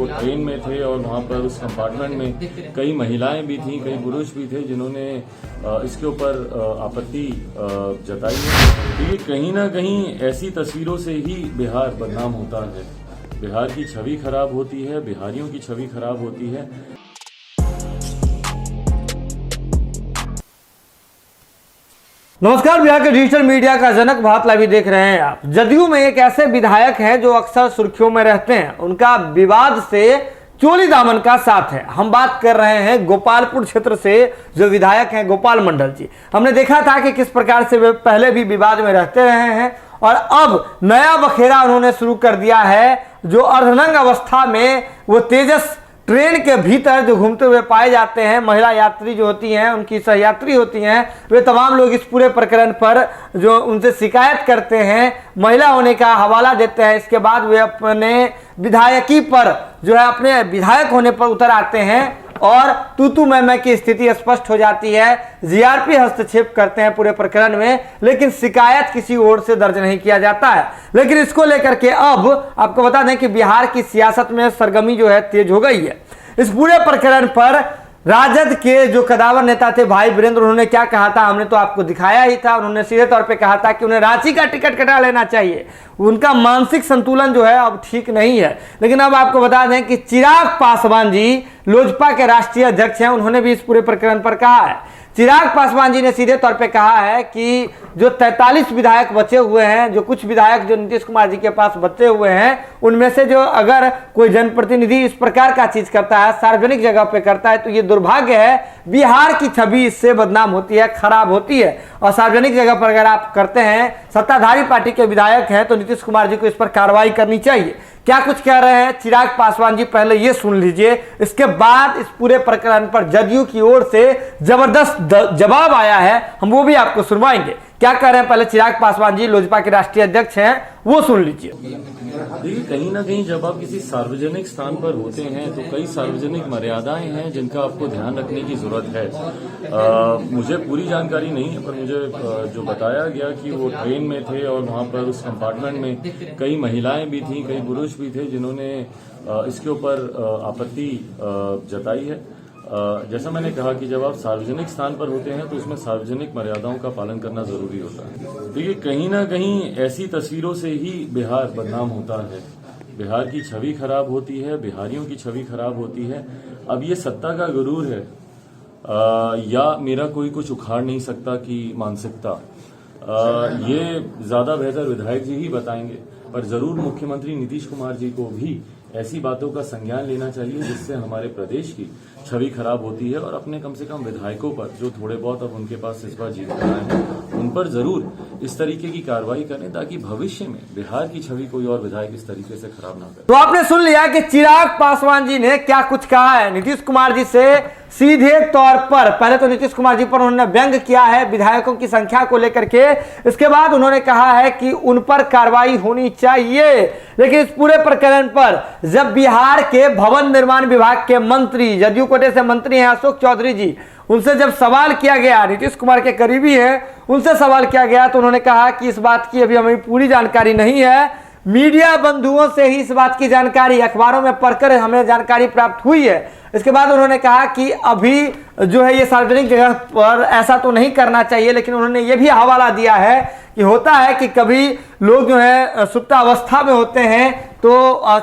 वो ट्रेन में थे और वहाँ पर उस कंपार्टमेंट में कई महिलाएं भी थीं, कई पुरुष भी थे जिन्होंने इसके ऊपर आपत्ति जताई है। तो ये कहीं ना कहीं ऐसी तस्वीरों से ही बिहार बदनाम होता है, बिहार की छवि खराब होती है, बिहारियों की छवि खराब होती है। नमस्कार, बिहार के डिजिटल मीडिया का जनक भारत लाइव देख रहे हैं आप। जदयू में एक ऐसे विधायक हैं जो अक्सर सुर्खियों में रहते हैं, उनका विवाद से चोली दामन का साथ है। हम बात कर रहे हैं गोपालपुर क्षेत्र से जो विधायक हैं गोपाल मंडल जी। हमने देखा था कि किस प्रकार से वे पहले भी विवाद में रहते रहे हैं और अब नया बखेरा उन्होंने शुरू कर दिया है। जो अर्धनंग अवस्था में वो तेजस ट्रेन के भीतर जो घूमते हुए पाए जाते हैं, महिला यात्री जो होती हैं, उनकी सहयात्री होती हैं, वे तमाम लोग इस पूरे प्रकरण पर जो उनसे शिकायत करते हैं, महिला होने का हवाला देते हैं। इसके बाद वे अपने विधायकी पर जो है अपने विधायक होने पर उतर आते हैं और तू मैं की स्थिति स्पष्ट हो जाती है। जीआरपी हस्तक्षेप करते हैं पूरे प्रकरण में, लेकिन शिकायत किसी ओर से दर्ज नहीं किया जाता है। लेकिन इसको लेकर के अब आपको बता दें कि बिहार की सियासत में सरगर्मी जो है तेज हो गई है। इस पूरे प्रकरण पर राजद के जो कदावर नेता थे भाई वीरेंद्र, उन्होंने क्या कहा था हमने तो आपको दिखाया ही था। उन्होंने सीधे तौर पे कहा था कि उन्हें रांची का टिकट कटा लेना चाहिए, उनका मानसिक संतुलन जो है अब ठीक नहीं है। लेकिन अब आपको बता दें कि चिराग पासवान जी लोजपा के राष्ट्रीय अध्यक्ष हैं, उन्होंने भी इस पूरे प्रकरण पर कहा है। चिराग पासवान जी ने सीधे तौर पे कहा है कि जो 43 विधायक बचे हुए हैं, जो कुछ विधायक जो नीतीश कुमार जी के पास बचे हुए हैं, उनमें से जो अगर कोई जनप्रतिनिधि इस प्रकार का चीज करता है, सार्वजनिक जगह पे करता है, तो ये दुर्भाग्य है। बिहार की छवि इससे बदनाम होती है, खराब होती है। और सार्वजनिक जगह पर अगर आप करते हैं, सत्ताधारी पार्टी के विधायक हैं, तो नीतीश कुमार जी को इस पर कार्रवाई करनी चाहिए। क्या कुछ कह रहे हैं चिराग पासवान जी, पहले ये सुन लीजिए। इसके बाद इस पूरे प्रकरण पर जदयू की ओर से जबरदस्त जवाब आया है, हम वो भी आपको सुनवाएंगे। क्या कह रहे हैं पहले चिराग पासवान जी, लोजपा के राष्ट्रीय अध्यक्ष हैं, वो सुन लीजिए। देखिए, कहीं ना कहीं जब आप किसी सार्वजनिक स्थान पर होते हैं तो कई सार्वजनिक मर्यादाएं हैं जिनका आपको ध्यान रखने की जरूरत है। मुझे पूरी जानकारी नहीं है, पर मुझे जो बताया गया कि वो ट्रेन में थे और वहां पर उस कंपार्टमेंट में कई महिलाएं भी थीं, कई पुरुष भी थे जिन्होंने इसके ऊपर आपत्ति जताई है। जैसा मैंने कहा कि जब आप सार्वजनिक स्थान पर होते हैं तो उसमें सार्वजनिक मर्यादाओं का पालन करना जरूरी होता है। देखिए, कहीं ना कहीं ऐसी तस्वीरों से ही बिहार बदनाम होता है, बिहार की छवि खराब होती है, बिहारियों की छवि खराब होती है। अब ये सत्ता का गुरूर है या मेरा कोई कुछ उखाड़ नहीं सकता की मानसिकता, ये ज्यादा बेहतर विधायक जी ही बताएंगे। पर जरूर मुख्यमंत्री नीतीश कुमार जी को भी ऐसी बातों का संज्ञान लेना चाहिए जिससे हमारे प्रदेश की छवि खराब होती है, और अपने कम से कम विधायकों पर जो थोड़े बहुत अब उनके पास इस बार जीत रहे हैं, उन पर जरूर इस तरीके की कार्रवाई करें ताकि भविष्य में बिहार की छवि कोई और विधायक इस तरीके से खराब ना करे। तो आपने सुन लिया कि चिराग पासवान जी ने क्या कुछ कहा है नीतीश कुमार जी से। सीधे तौर पर पहले तो नीतीश कुमार जी पर उन्होंने व्यंग किया है विधायकों की संख्या को लेकर के। इसके बाद उन्होंने कहा है कि उन पर कार्रवाई होनी चाहिए। लेकिन इस पूरे प्रकरण पर जब बिहार के भवन निर्माण विभाग के मंत्री, जदयू कोटे से मंत्री हैं अशोक चौधरी जी, उनसे जब सवाल किया गया, नीतीश कुमार के करीबी हैं, उनसे सवाल किया गया, तो उन्होंने कहा कि इस बात की अभी हमें पूरी जानकारी नहीं है। मीडिया बंधुओं से ही इस बात की जानकारी, अखबारों में पढ़कर हमें जानकारी प्राप्त हुई है। इसके बाद उन्होंने कहा कि अभी जो है ये सार्वजनिक जगह पर ऐसा तो नहीं करना चाहिए। लेकिन उन्होंने ये भी हवाला दिया है कि होता है कि कभी लोग जो है सुप्तावस्था में होते हैं तो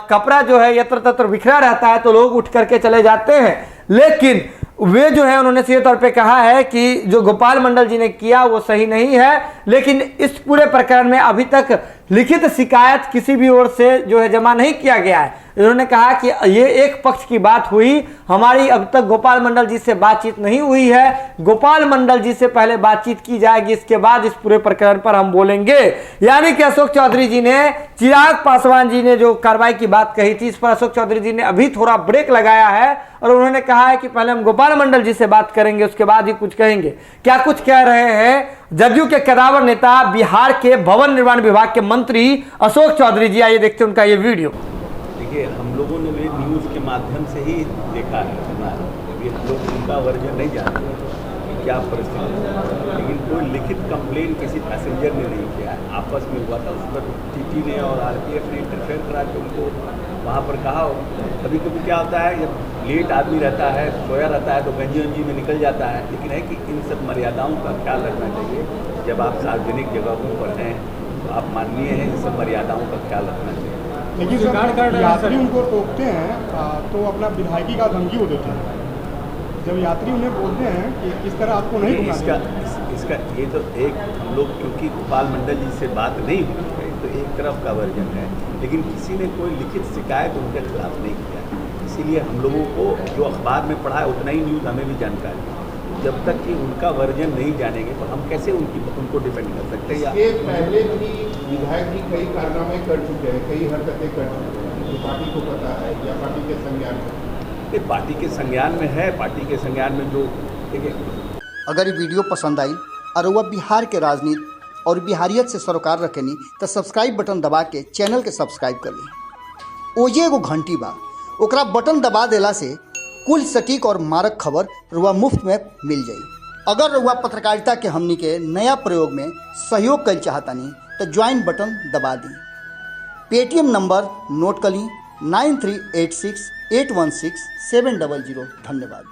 कपड़ा जो है यत्र तत्र बिखरा रहता है तो लोग उठ करके चले जाते हैं। लेकिन वे जो है उन्होंने सीधे तौर पे कहा है कि जो गोपाल मंडल जी ने किया वो सही नहीं है। लेकिन इस पूरे प्रकरण में अभी तक लिखित शिकायत किसी भी ओर से जो है जमा नहीं किया गया है। इन्होंने कहा कि ये एक पक्ष की बात हुई, हमारी अब तक गोपाल मंडल जी से बातचीत नहीं हुई है। गोपाल मंडल जी से पहले बातचीत की जाएगी, इसके बाद इस पूरे प्रकरण पर हम बोलेंगे। यानी कि अशोक चौधरी जी ने, चिराग पासवान जी ने जो कार्रवाई की बात कही थी, इस पर अशोक चौधरी जी ने अभी थोड़ा ब्रेक लगाया है और उन्होंने कहा है कि पहले हम गोपाल मंडल जी से बात करेंगे, उसके बाद ही कुछ कहेंगे। क्या कुछ कह रहे हैं जदयू के कदावर नेता, बिहार के भवन निर्माण विभाग के मंत्री अशोक चौधरी जी? आइए देखते हैं उनका ये वीडियो। देखिए, हम लोगों ने भी न्यूज़ के माध्यम से ही देखा है, अभी हम लोग उनका वर्जन नहीं जानते। क्या परिस्थिति है, लेकिन कोई लिखित कंप्लेन किसी पैसेंजर ने नहीं किया है। आपस में हुआ था, उस पर टीटी ने और आरपीएफ ने इंटरफेयर करा के उनको वहाँ पर कहा। कभी कभी क्या होता है, जब लेट आदमी रहता है, सोया रहता है, तो गंजी वंजी में निकल जाता है, लेकिन है कि इन सब मर्यादाओं का ख्याल रखना चाहिए। जब आप सार्वजनिक जगहों पर हैं तो आप माननीय हैं, इन सब मर्यादाओं का ख्याल रखना चाहिए। लेकिन सर यात्री उनको टोकते हैं तो अपना विधायकी का धमकी वो देते हैं। जब यात्री उन्हें बोलते हैं कि इस तरह आपको नहीं घुमाना इसका ये तो एक हम लोग, क्योंकि गोपाल मंडल जी से बात नहीं हुई है, तो एक तरफ का वर्जन है, लेकिन किसी ने कोई लिखित शिकायत उनके खिलाफ नहीं किया। इसीलिए हम लोगों को जो अखबार में पढ़ा है उतना ही न्यूज़ हमें भी जानकारी है। जब तक कि उनका वर्जन नहीं जानेंगे तो हम कैसे उनको डिफेंड कर सकते हैं। इसके पहले भी विधायक जी कई कारनामे कर चुके हैं, कई हरकतें कर चुके हैं, जो पार्टी को पता है या पार्टी के संज्ञान में? ये पार्टी के संज्ञान में है, पार्टी के संज्ञान में जो देखिए। अगर ये वीडियो पसंद आई और वह बिहार के राजनीति और बिहारियत से सरोकार रखेनी तो सब्सक्राइब बटन दबा के चैनल के सब्सक्राइब कर ली। ओजे एगो घंटी बा, ओकरा बटन दबा देला से कुल सटीक और मारक खबर रुआ मुफ्त में मिल जाई। अगर रुआ पत्रकारिता के हमनी के नया प्रयोग में सहयोग कर चाहतानी तो ज्वाइन बटन दबा दी। पेटीएम नंबर नोट कर ली 9386816700। धन्यवाद।